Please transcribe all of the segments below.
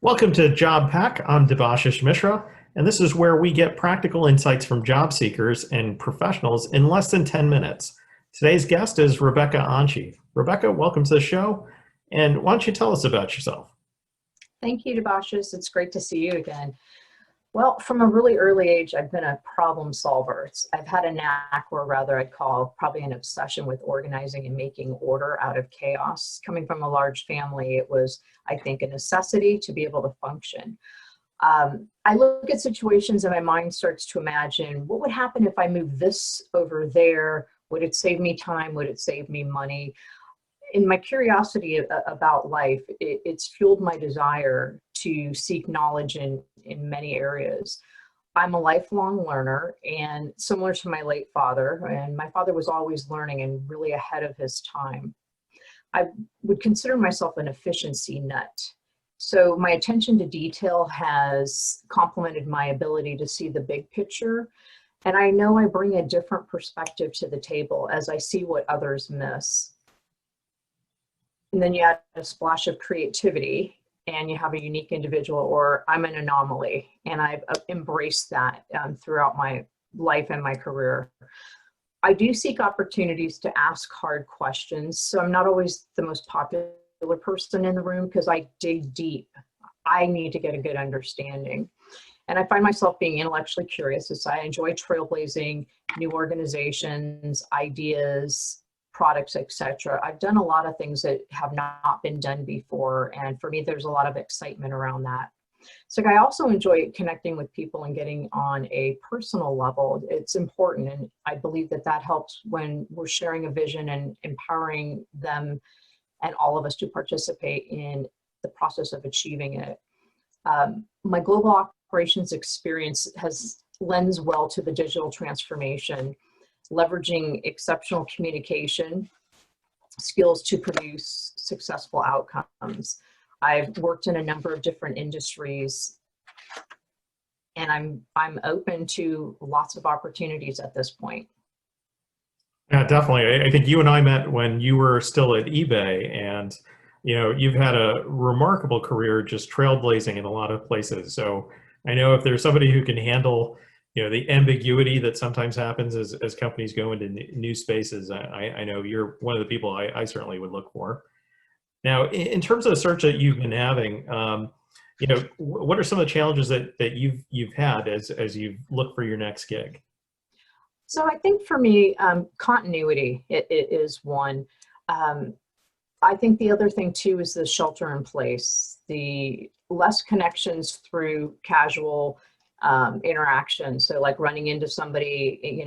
Welcome to JobPack. I'm Debashish Mishra, and this is where we get practical insights from job seekers and professionals in less than 10 minutes. Today's guest is Rebecca Onchi. Rebecca, welcome to the show, and why don't you tell us about yourself? Thank you, Debashis. It's great to see you again. Well, from a really early age, I've been a problem solver. I've had a knack, or rather I'd call probably an obsession with organizing and making order out of chaos. Coming from a large family, it was, I think, a necessity to be able to function. I look at situations and my mind starts to imagine, what would happen if I move this over there? Would it save me time? Would it save me money? In my curiosity about life, it's fueled my desire to seek knowledge in many areas. I'm a lifelong learner, and similar to my late father, and my father was always learning and really ahead of his time. I would consider myself an efficiency nut. So my attention to detail has complemented my ability to see the big picture. And I know I bring a different perspective to the table as I see what others miss. And then you add a splash of creativity and you have a unique individual, or I'm an anomaly. And I've embraced that throughout my life and my career. I do seek opportunities to ask hard questions. So I'm not always the most popular person in the room because I dig deep. I need to get a good understanding. And I find myself being intellectually curious as I enjoy trailblazing new organizations, ideas, products, etc. I've done a lot of things that have not been done before, and for me there's a lot of excitement around that. So I also enjoy connecting with people and getting on a personal level. It's important, and I believe that that helps when we're sharing a vision and empowering them and all of us to participate in the process of achieving it. My global operations experience lends well to the digital transformation, leveraging exceptional communication skills to produce successful outcomes. I've worked in a number of different industries, and I'm open to lots of opportunities at this point. Yeah, definitely. I think you and I met when you were still at eBay, and you've had a remarkable career just trailblazing in a lot of places. So I know if there's somebody who can handle the ambiguity that sometimes happens as companies go into new spaces, I know you're one of the people I certainly would look for. Now, in terms of the search that you've been having, what are some of the challenges that you've had as you've looked for your next gig? So I think for me, continuity it is one. I think the other thing too is the shelter in place, the less connections through casual interaction. So like running into somebody,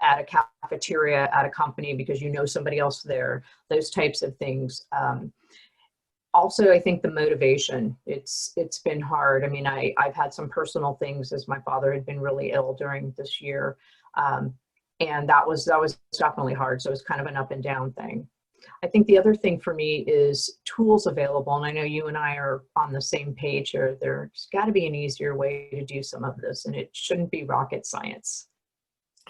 at a cafeteria at a company because somebody else there, those types of things. Also, I think the motivation, it's been hard. I mean, I've had some personal things as my father had been really ill during this year. And that was definitely hard. So it's kind of an up and down thing. I think the other thing for me is tools available. And I know you and I are on the same page here. There's got to be an easier way to do some of this, and it shouldn't be rocket science.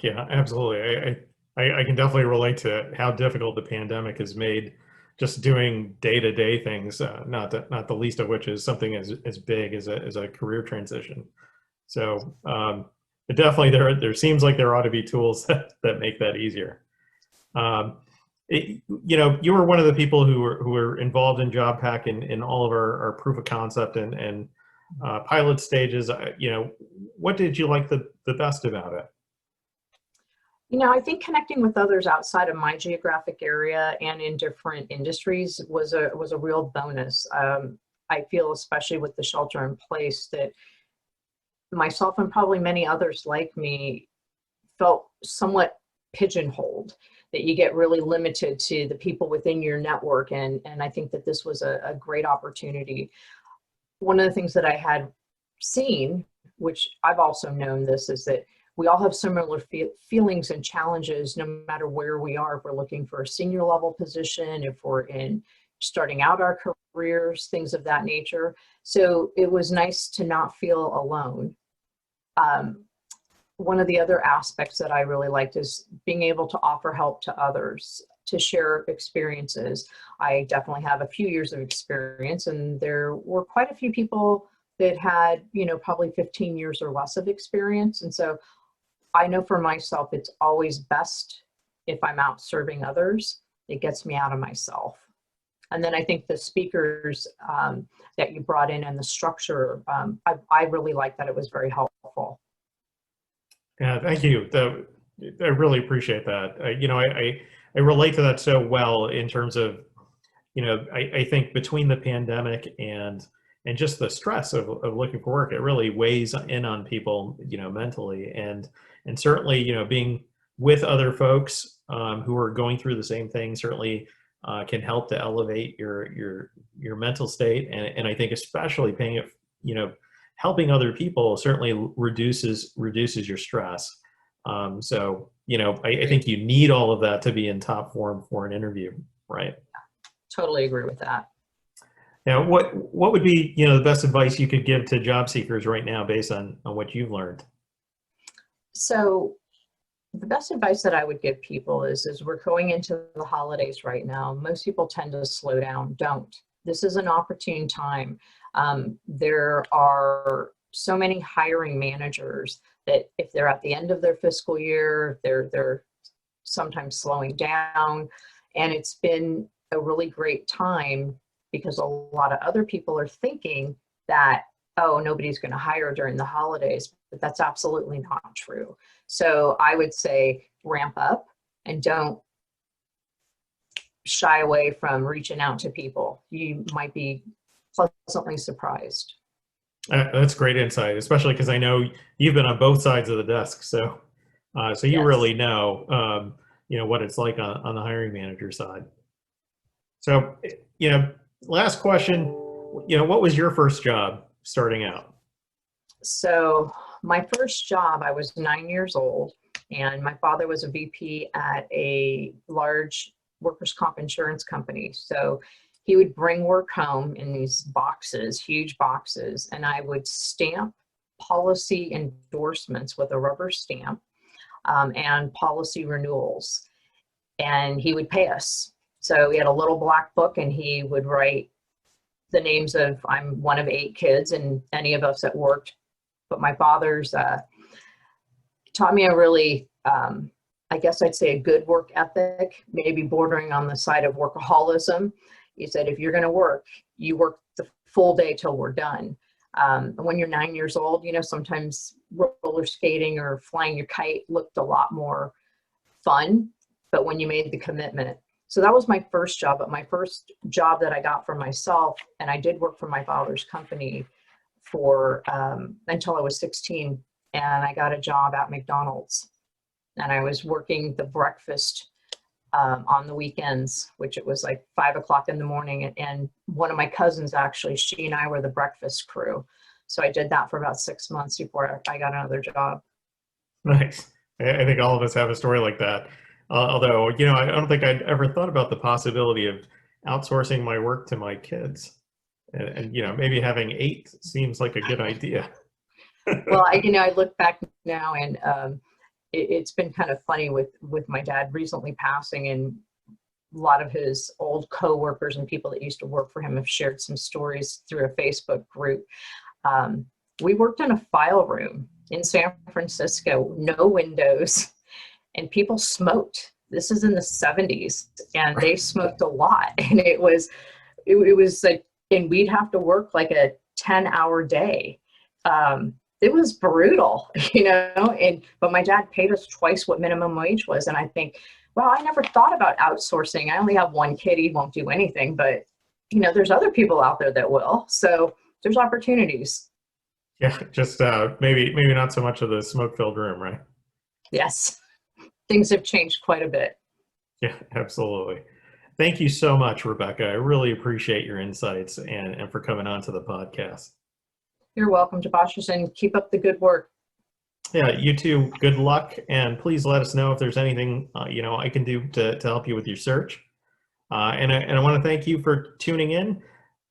Yeah, absolutely. I can definitely relate to how difficult the pandemic has made just doing day-to-day things, not the least of which is something as big as a career transition. So definitely there seems like there ought to be tools that make that easier. You were one of the people who were involved in JobPack in all of our proof of concept and pilot stages. What did you like the best about it? I think connecting with others outside of my geographic area and in different industries was a real bonus. I feel, especially with the shelter in place, that myself and probably many others like me felt somewhat pigeonholed, that you get really limited to the people within your network. And I think that this was a great opportunity. One of the things that I had seen, which I've also known this, is that we all have similar feelings and challenges no matter where we are. If we're looking for a senior level position, if we're starting out our careers, things of that nature. So it was nice to not feel alone. One of the other aspects that I really liked is being able to offer help to others. to share experiences. I definitely have a few years of experience, and there were quite a few people that had, probably 15 years or less of experience. And so I know for myself, it's always best if I'm out serving others. It gets me out of myself. And then I think the speakers that you brought in and the structure, I really like that. It was very helpful. Yeah, thank you. I really appreciate that. I relate to that so well in terms of, I think between the pandemic and just the stress of looking for work, it really weighs in on people, mentally, and certainly, being with other folks who are going through the same thing certainly can help to elevate your mental state, and I think especially paying it, helping other people certainly reduces your stress. I think you need all of that to be in top form for an interview, right? Totally agree with that. Now, what would be, the best advice you could give to job seekers right now based on what you've learned? So the best advice that I would give people is we're going into the holidays right now. Most people tend to slow down. Don't. This is an opportune time. There are so many hiring managers that if they're at the end of their fiscal year, they're sometimes slowing down. And it's been a really great time because a lot of other people are thinking that, oh, nobody's going to hire during the holidays, but that's absolutely not true. So I would say ramp up and don't shy away from reaching out to people. You might be pleasantly surprised. That's great insight, especially because I know you've been on both sides of the desk, so you Yes. really know, what it's like on the hiring manager side. So, last question, what was your first job starting out? So my first job, I was 9 years old, and my father was a VP at a large workers' comp insurance company. So he would bring work home in these boxes, huge boxes, and I would stamp policy endorsements with a rubber stamp and policy renewals. And he would pay us. So he had a little black book, and he would write the names of, I'm one of 8 kids, and any of us that worked. But my father's taught me a really, I guess I'd say a good work ethic, maybe bordering on the side of workaholism. He said, if you're going to work, you work the full day till we're done. When you're 9 years old, sometimes roller skating or flying your kite looked a lot more fun, but when you made the commitment. So that was my first job, but my first job that I got for myself, and I did work for my father's company for until I was 16, and I got a job at McDonald's, and I was working the breakfast on the weekends, which it was like 5 o'clock in the morning, and one of my cousins, actually, she and I were the breakfast crew. So I did that for about 6 months before I got another job. Nice. I think all of us have a story like that. Although, I don't think I'd ever thought about the possibility of outsourcing my work to my kids. And maybe having 8 seems like a good idea. Well, I look back now, and it's been kind of funny with my dad recently passing, and a lot of his old coworkers and people that used to work for him have shared some stories through a Facebook group. We worked in a file room in San Francisco, no windows, and people smoked. This is in the 70s, and they smoked a lot, and it was like, and we'd have to work like a 10-hour day. It was brutal, but my dad paid us twice what minimum wage was. And I think, well, I never thought about outsourcing. I only have 1 kid, he won't do anything, but there's other people out there that will. So there's opportunities. Yeah, just maybe not so much of the smoke-filled room, right? Yes, things have changed quite a bit. Yeah, absolutely. Thank you so much, Rebecca. I really appreciate your insights and for coming on to the podcast. You're welcome, Jabashis, and keep up the good work. Yeah, you too. Good luck, and please let us know if there's anything I can do to help you with your search. And I want to thank you for tuning in.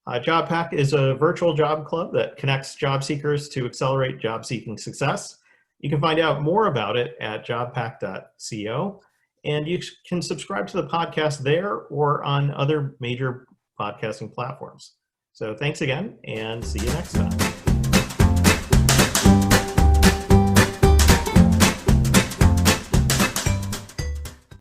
JobPack is a virtual job club that connects job seekers to accelerate job seeking success. You can find out more about it at jobpack.co. And you can subscribe to the podcast there or on other major podcasting platforms. So thanks again, and see you next time.